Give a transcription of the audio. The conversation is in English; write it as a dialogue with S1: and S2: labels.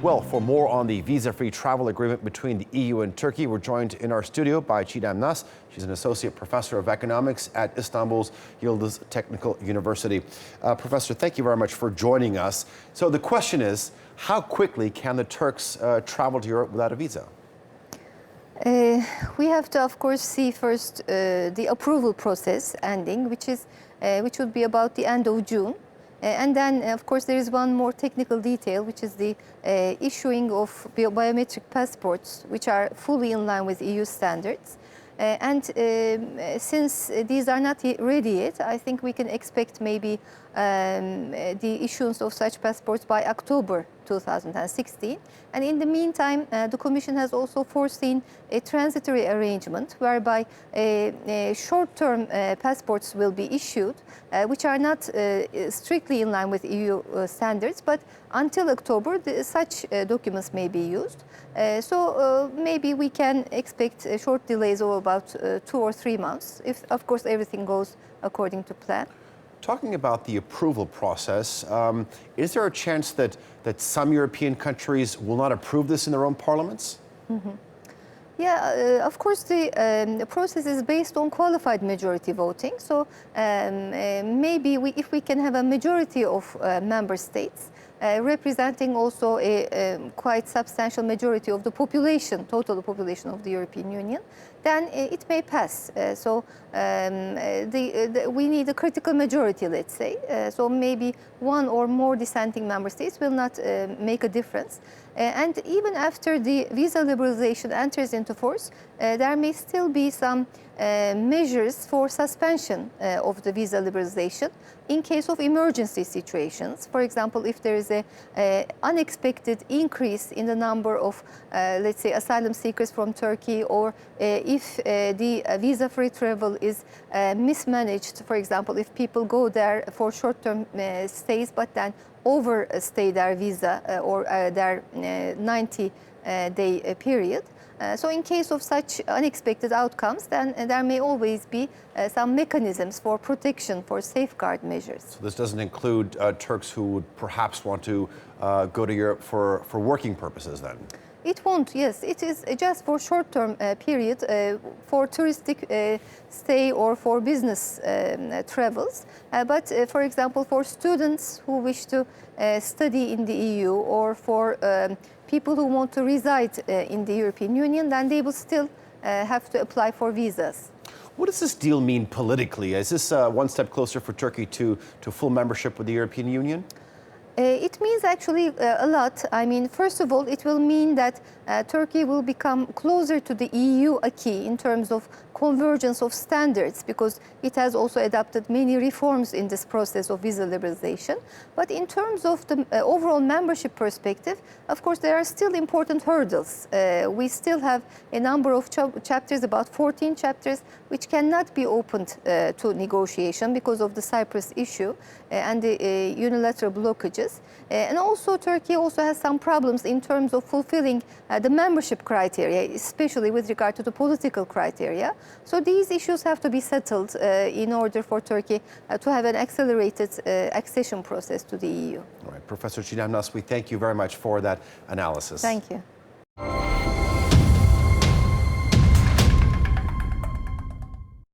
S1: Well, for more on the visa-free travel agreement between the EU and Turkey, we're joined in our studio by Cigdem Naas. She's an associate professor of economics at Istanbul's Yıldız Technical University. Professor, thank you very much for joining us. So the question is, how quickly can the Turks travel to Europe without a visa?
S2: We have to, of course, see first the approval process ending, which would be about the end of June. And then, of course, there is one more technical detail, which is the issuing of biometric passports, which are fully in line with EU standards. Since these are not ready yet, I think we can expect maybe the issuance of such passports by October 2016. And in the meantime, the Commission has also foreseen a transitory arrangement whereby short-term passports will be issued, which are not strictly in line with EU standards, but until October, such documents may be used. So maybe we can expect short delays of about 2 or 3 months, if, of course, everything goes according to plan.
S1: Talking about the approval process, is there a chance that some European countries will not approve this in their own parliaments?
S2: Mm-hmm. Yeah, of course, the process is based on qualified majority voting. So maybe if we can have a majority of member states representing also a quite substantial majority of the population, total population of the European Union, then it may pass. We need a critical majority, let's say. So maybe one or more dissenting member states will not make a difference. And even after the visa liberalization enters into force, there may still be some measures for suspension of the visa liberalization in case of emergency situations. For example, if there is an unexpected increase in the number of, let's say, asylum seekers from Turkey, or if the visa-free travel is mismanaged, for example, if people go there for short-term stays but then overstay their visa or their 90-day period. So in case of such unexpected outcomes, then there may always be some mechanisms for protection, for safeguard measures.
S1: So this doesn't include Turks who would perhaps want to go to Europe for working purposes then?
S2: It won't, yes. It is just for short-term period, for touristic stay or for business travels. But for example, for students who wish to study in the EU, or for people who want to reside in the European Union, then they will still have to apply for visas.
S1: What does this deal mean politically? Is this one step closer for Turkey to full membership with the European Union?
S2: It means actually a lot. I mean, first of all, it will mean that Turkey will become closer to the EU acquis in terms of convergence of standards, because it has also adopted many reforms in this process of visa liberalization. But in terms of the overall membership perspective, of course, there are still important hurdles. We still have a number of chapters, about 14 chapters, which cannot be opened to negotiation because of the Cyprus issue and the unilateral blockages. And also, Turkey also has some problems in terms of fulfilling the membership criteria, especially with regard to the political criteria. So these issues have to be settled in order for Turkey to have an accelerated accession process to the EU.
S1: All right, Professor Cigdem Naas, we thank you very much for that analysis.
S2: Thank you.